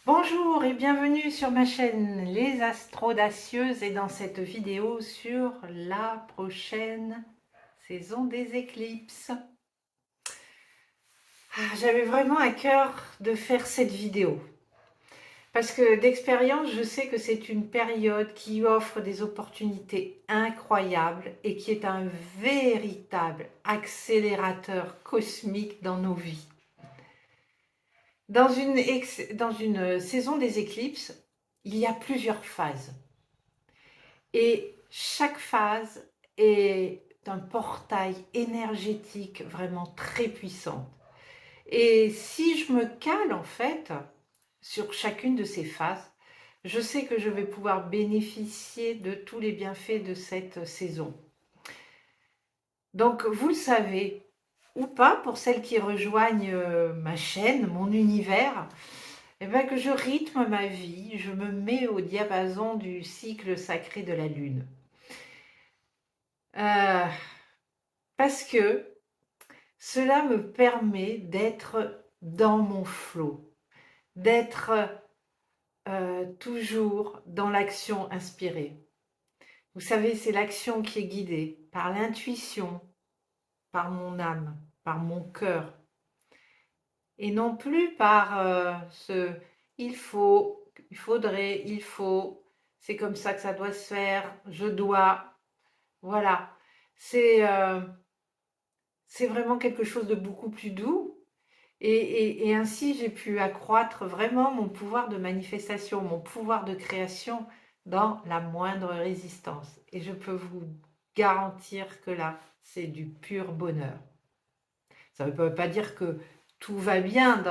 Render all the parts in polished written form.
Bonjour et bienvenue sur ma chaîne Les Astrodacieuses et dans cette vidéo sur la prochaine saison des éclipses. J'avais vraiment à cœur de faire cette vidéo parce que d'expérience, je sais que c'est une période qui offre des opportunités incroyables et qui est un véritable accélérateur cosmique dans nos vies. Dans une saison des éclipses, il y a plusieurs phases. Et chaque phase est un portail énergétique vraiment très puissant. Et si je me cale en fait sur chacune de ces phases, je sais que je vais pouvoir bénéficier de tous les bienfaits de cette saison. Donc vous le savez, ou pas, pour celles qui rejoignent ma chaîne, mon univers, eh bien que je rythme ma vie, je me mets au diapason du cycle sacré de la Lune. Euh, Parce que cela me permet d'être dans mon flot, d'être toujours dans l'action inspirée. Vous savez, c'est l'action qui est guidée par l'intuition, par mon âme, par mon cœur, et non plus par ce il faut, il faudrait, il faut, c'est comme ça que ça doit se faire, je dois. Voilà, c'est c'est vraiment quelque chose de beaucoup plus doux. Et ainsi, j'ai pu accroître vraiment mon pouvoir de manifestation, mon pouvoir de création dans la moindre résistance. Et je peux vous garantir que là, c'est du pur bonheur. Ça ne veut pas dire que tout va bien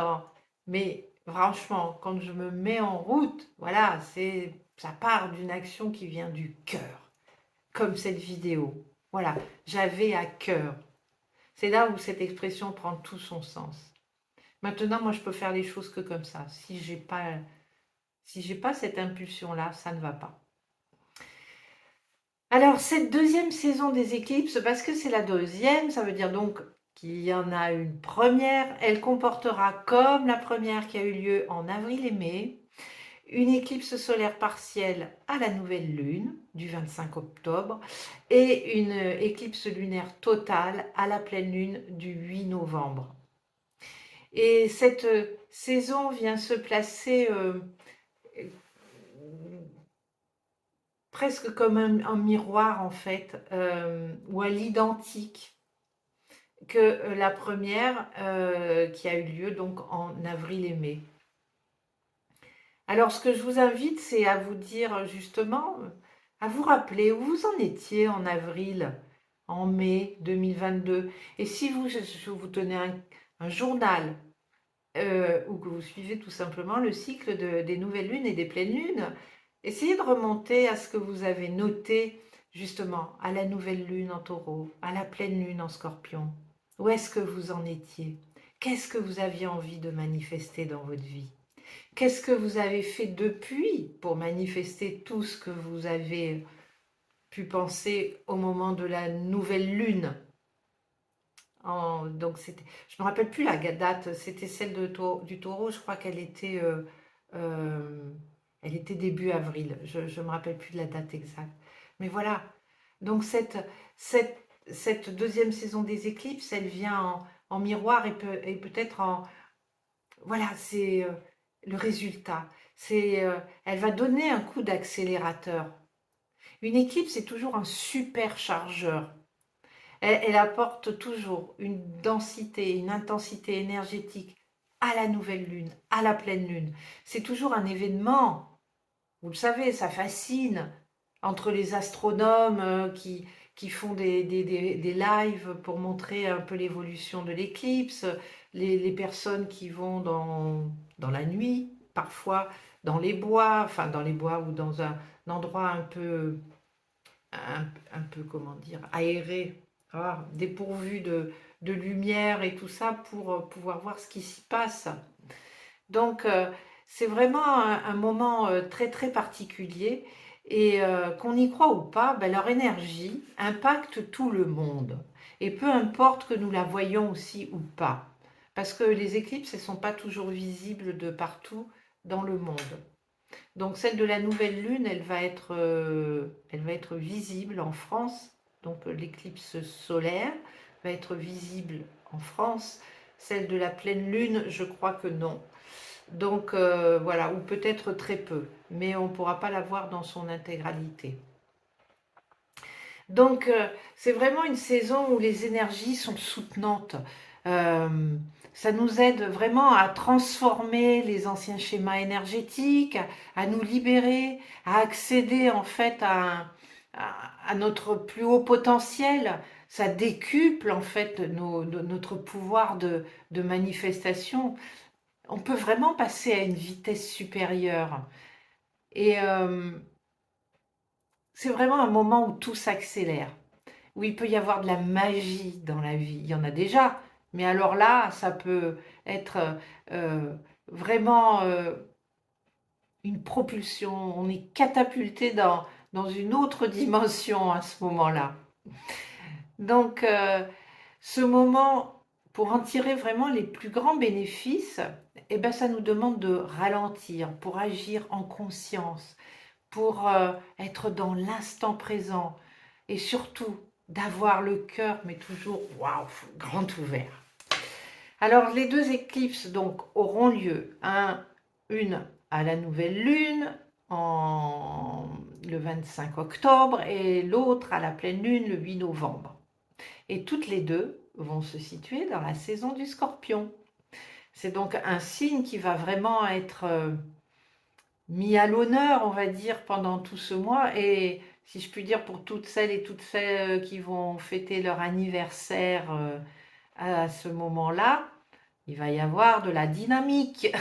mais franchement, quand je me mets en route, voilà, ça part d'une action qui vient du cœur, comme cette vidéo. Voilà, j'avais à cœur. C'est là où cette expression prend tout son sens. Maintenant, moi, je peux faire les choses que comme ça. Si j'ai pas cette impulsion-là, ça ne va pas. Alors, cette deuxième saison des éclipses, parce que c'est la deuxième, ça veut dire donc qu'il y en a une première. Elle comportera, comme la première qui a eu lieu en avril et mai, une éclipse solaire partielle à la nouvelle lune du 25 octobre et une éclipse lunaire totale à la pleine lune du 8 novembre. Et cette saison vient se placer presque comme un miroir en fait, ou à l'identique que la première qui a eu lieu donc en avril et mai. Alors ce que je vous invite, c'est à vous dire justement, à vous rappeler où vous en étiez en avril, en mai 2022. Et si vous tenez un journal ou que vous suivez tout simplement le cycle des nouvelles lunes et des pleines lunes, essayez de remonter à ce que vous avez noté justement à la nouvelle lune en taureau, à la pleine lune en scorpion. Où est-ce que vous en étiez? Qu'est-ce que vous aviez envie de manifester dans votre vie? Qu'est-ce que vous avez fait depuis pour manifester tout ce que vous avez pu penser au moment de la nouvelle lune? Donc je me rappelle plus la date, c'était celle du taureau, je crois euh, elle était début avril, je me rappelle plus de la date exacte. Mais voilà, donc cette deuxième saison des éclipses, elle vient en miroir et peut-être voilà, c'est le résultat. Elle va donner un coup d'accélérateur. Une éclipse, c'est toujours un superchargeur. Elle apporte toujours une densité, une intensité énergétique à la nouvelle lune, à la pleine lune. C'est toujours un événement. Vous le savez, ça fascine entre les astronomes qui font des lives pour montrer un peu l'évolution de l'éclipse, les personnes qui vont dans la nuit, parfois dans les bois, enfin dans les bois ou dans un endroit un peu, comment dire, aéré, dépourvu de lumière et tout ça pour pouvoir voir ce qui s'y passe. Donc, c'est vraiment un moment très très particulier et qu'on y croit ou pas, ben, leur énergie impacte tout le monde. Et peu importe que nous la voyons aussi ou pas. Parce que les éclipses, elles ne sont pas toujours visibles de partout dans le monde. Donc celle de la nouvelle lune, elle va être visible en France. Donc l'éclipse solaire va être visible en France. Celle de la pleine lune, je crois que non. Donc voilà, ou peut-être très peu, mais on ne pourra pas la voir dans son intégralité. Donc c'est vraiment une saison où les énergies sont soutenantes. Euh, Ça nous aide vraiment à transformer les anciens schémas énergétiques, à nous libérer, à accéder en fait à notre plus haut potentiel. Ça décuple en fait notre pouvoir de manifestation. On peut vraiment passer à une vitesse supérieure. Et c'est vraiment un moment où tout s'accélère, où il peut y avoir de la magie dans la vie. Il y en a déjà, mais alors là, ça peut être euh, vraiment une propulsion. On est catapulté dans une autre dimension à ce moment-là. Donc, ce moment, pour en tirer vraiment les plus grands bénéfices, eh ben, ça nous demande de ralentir pour agir en conscience, pour être dans l'instant présent et surtout d'avoir le cœur, mais toujours waouh, grand ouvert. Alors, les deux éclipses donc auront lieu, une à la nouvelle lune le 25 octobre et l'autre à la pleine lune le 8 novembre. Et toutes les deux vont se situer dans la saison du Scorpion. C'est donc un signe qui va vraiment être mis à l'honneur, on va dire, pendant tout ce mois. Et si je puis dire, pour toutes celles et toutes celles qui vont fêter leur anniversaire à ce moment-là, il va y avoir de la dynamique.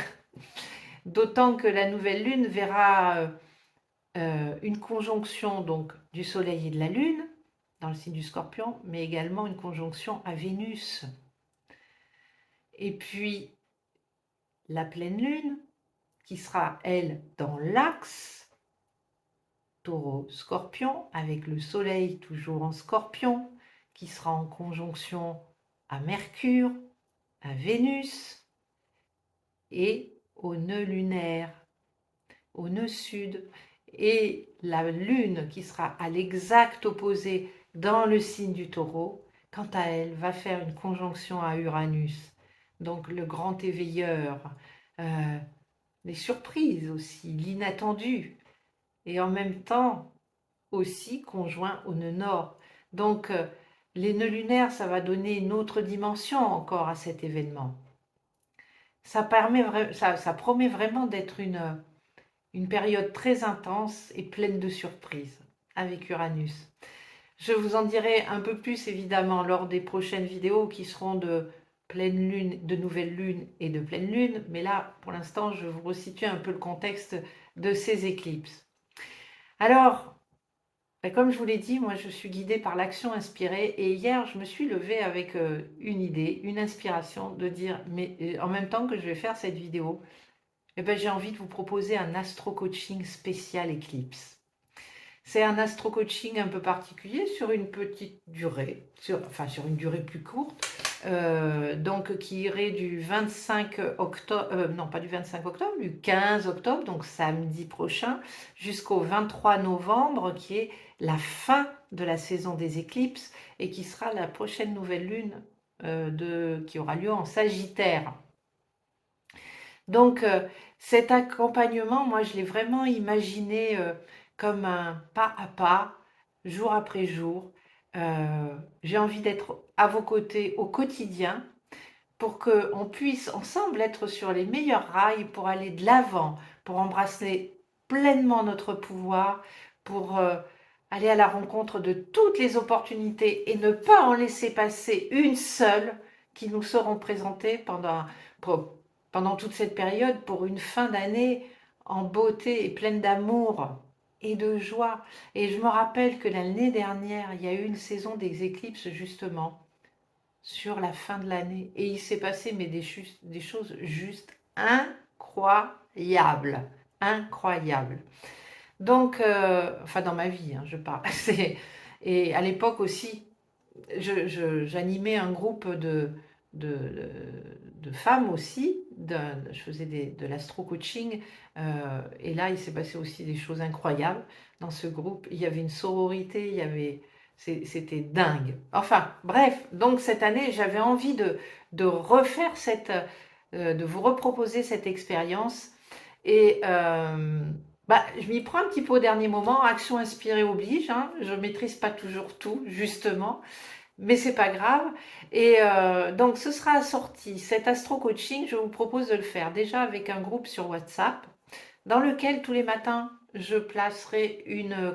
D'autant que la nouvelle lune verra une conjonction donc du Soleil et de la Lune dans le signe du Scorpion, mais également une conjonction à Vénus. Et puis la pleine lune, qui sera, elle, dans l'axe Taureau-Scorpion, avec le Soleil toujours en Scorpion, qui sera en conjonction à Mercure, à Vénus et au nœud lunaire, au nœud sud. Et la lune qui sera à l'exact opposé dans le signe du Taureau, quant à elle, va faire une conjonction à Uranus. Donc le grand éveilleur, les surprises aussi, l'inattendu, et en même temps aussi conjoint au nœud nord. Donc les nœuds lunaires, ça va donner une autre dimension encore à cet événement. Ça promet vraiment d'être une période très intense et pleine de surprises avec Uranus. Je vous en dirai un peu plus évidemment lors des prochaines vidéos qui seront de pleine lune, de nouvelle lune et de pleine lune, mais là pour l'instant je vous resitue un peu le contexte de ces éclipses. Alors, comme je vous l'ai dit, moi je suis guidée par l'action inspirée et hier je me suis levée avec une idée, une inspiration de dire, mais en même temps que je vais faire cette vidéo, eh ben, j'ai envie de vous proposer un astro-coaching spécial éclipse. C'est un astro-coaching un peu particulier sur une petite durée, sur une durée plus courte, donc qui irait du 25 octobre, non pas du 25 octobre, du 15 octobre, donc samedi prochain, jusqu'au 23 novembre, qui est la fin de la saison des éclipses et qui sera la prochaine nouvelle lune qui aura lieu en Sagittaire. Donc cet accompagnement, moi je l'ai vraiment imaginé comme un pas à pas, jour après jour. J'ai envie d'être à vos côtés au quotidien pour qu'on puisse ensemble être sur les meilleurs rails pour aller de l'avant, pour embrasser pleinement notre pouvoir, pour aller à la rencontre de toutes les opportunités et ne pas en laisser passer une seule qui nous seront présentées pendant toute cette période pour une fin d'année en beauté et pleine d'amour et de joie. Et je me rappelle que l'année dernière, il y a eu une saison des éclipses justement sur la fin de l'année. Et il s'est passé des choses juste incroyables. Incroyables. Donc, enfin dans ma vie, hein, je parle. Et à l'époque aussi, j'animais un groupe de femmes aussi, je faisais de l'astro-coaching, et là, il s'est passé aussi des choses incroyables dans ce groupe. Il y avait une sororité, c'était dingue. Enfin, bref, donc cette année, j'avais envie de refaire de vous reproposer cette expérience. Et je m'y prends un petit peu au dernier moment. Action inspirée oblige, hein. Je ne maîtrise pas toujours tout, justement, mais c'est pas grave. Et donc, ce sera assorti. Cet astro-coaching, je vous propose de le faire déjà avec un groupe sur WhatsApp, dans lequel tous les matins, je placerai une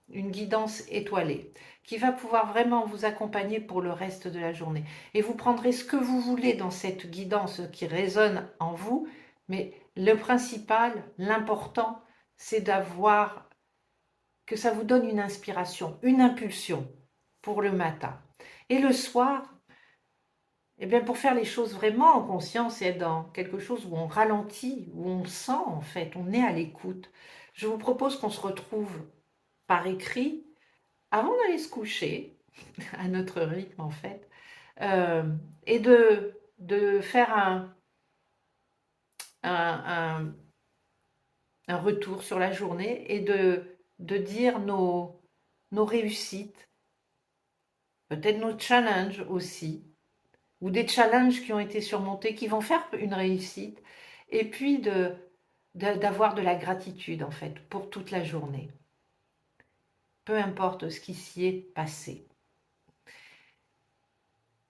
guidance étoilée qui va pouvoir vraiment vous accompagner pour le reste de la journée. Et vous prendrez ce que vous voulez dans cette guidance qui résonne en vous, mais le principal, l'important, c'est d'avoir que ça vous donne une inspiration, une impulsion pour le matin. Et le soir, eh bien, pour faire les choses vraiment en conscience et être dans quelque chose où on ralentit, où on sent en fait, on est à l'écoute, je vous propose qu'on se retrouve par écrit avant d'aller se coucher, à notre rythme en fait, euh, et de faire un, un retour sur la journée et de dire nos réussites, peut-être nos challenges aussi, ou des challenges qui ont été surmontés, qui vont faire une réussite, et puis d'avoir de la gratitude en fait pour toute la journée, peu importe ce qui s'y est passé.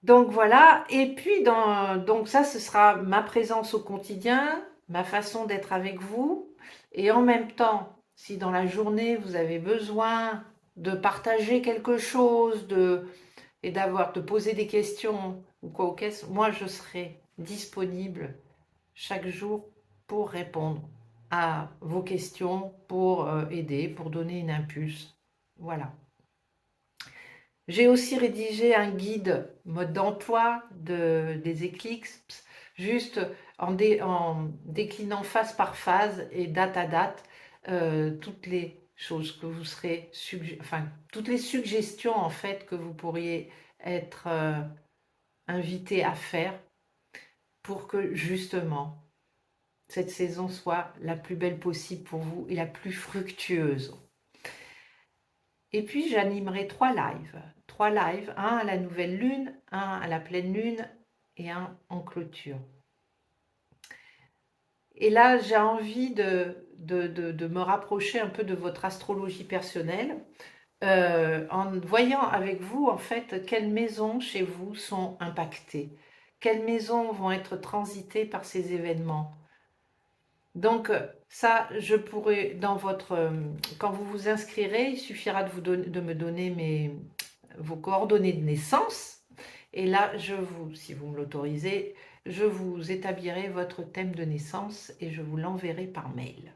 Donc voilà, et puis donc ça, ce sera ma présence au quotidien, ma façon d'être avec vous, et en même temps, si dans la journée vous avez besoin de partager quelque chose, de poser des questions ou quoi au caisse, moi je serai disponible chaque jour pour répondre à vos questions, pour aider, pour donner une impulse. Voilà. J'ai aussi rédigé un guide mode d'emploi des éclises, juste en déclinant phase par phase et date à date toutes les choses que vous serez, enfin toutes les suggestions en fait que vous pourriez être invité à faire pour que justement cette saison soit la plus belle possible pour vous et la plus fructueuse. Et puis j'animerai 3 lives. 3 lives, un à la nouvelle lune, un à la pleine lune et un en clôture. Et là, j'ai envie de me rapprocher un peu de votre astrologie personnelle, en voyant avec vous, en fait, quelles maisons chez vous sont impactées, quelles maisons vont être transitées par ces événements. Donc ça, je pourrais, quand vous vous inscrirez, il suffira de me donner vos coordonnées de naissance. Et là, si vous me l'autorisez, je vous établirai votre thème de naissance et je vous l'enverrai par mail.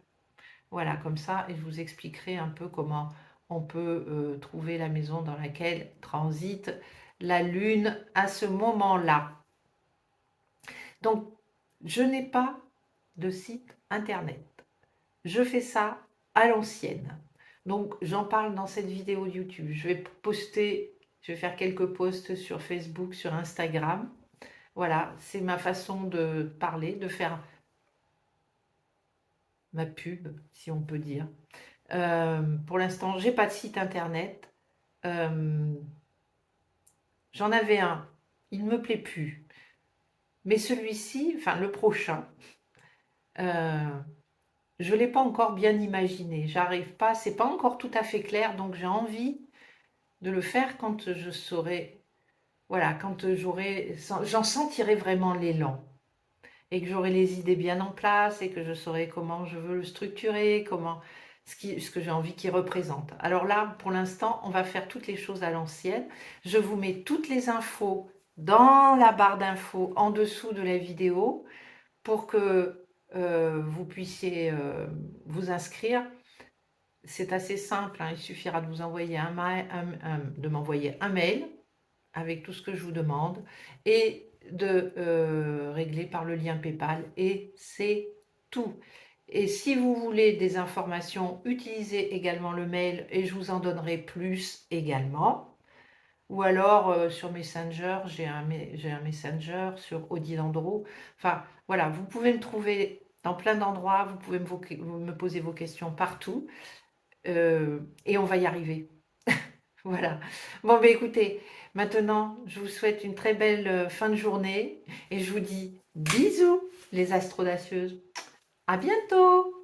Voilà, comme ça, et je vous expliquerai un peu comment on peut trouver la maison dans laquelle transite la Lune à ce moment-là. Donc, je n'ai pas de site internet. Je fais ça à l'ancienne. Donc, j'en parle dans cette vidéo YouTube. Je vais faire quelques posts sur Facebook, sur Instagram. Voilà, c'est ma façon de parler, de faire ma pub, si on peut dire. Pour l'instant, j'ai pas de site internet. J'en avais un, il ne me plaît plus. Mais celui-ci, enfin le prochain, je ne l'ai pas encore bien imaginé. J'arrive pas, c'est pas encore tout à fait clair, donc j'ai envie de le faire quand je saurai, voilà, quand j'en sentirai vraiment l'élan et que j'aurai les idées bien en place et que je saurai comment je veux le structurer, ce que j'ai envie qu'il représente. Alors là, pour l'instant, on va faire toutes les choses à l'ancienne. Je vous mets toutes les infos dans la barre d'infos en dessous de la vidéo pour que vous puissiez vous inscrire. C'est assez simple, hein, il suffira de vous envoyer de m'envoyer un mail avec tout ce que je vous demande et de régler par le lien PayPal et c'est tout. Et si vous voulez des informations, utilisez également le mail et je vous en donnerai plus également. ou alors sur Messenger, j'ai un Messenger sur Odile Andro. Enfin, voilà, vous pouvez me trouver dans plein d'endroits, vous pouvez me poser vos questions partout, et on va y arriver. Voilà. Bon, ben écoutez, maintenant, je vous souhaite une très belle fin de journée et je vous dis bisous, les astrodacieuses. À bientôt!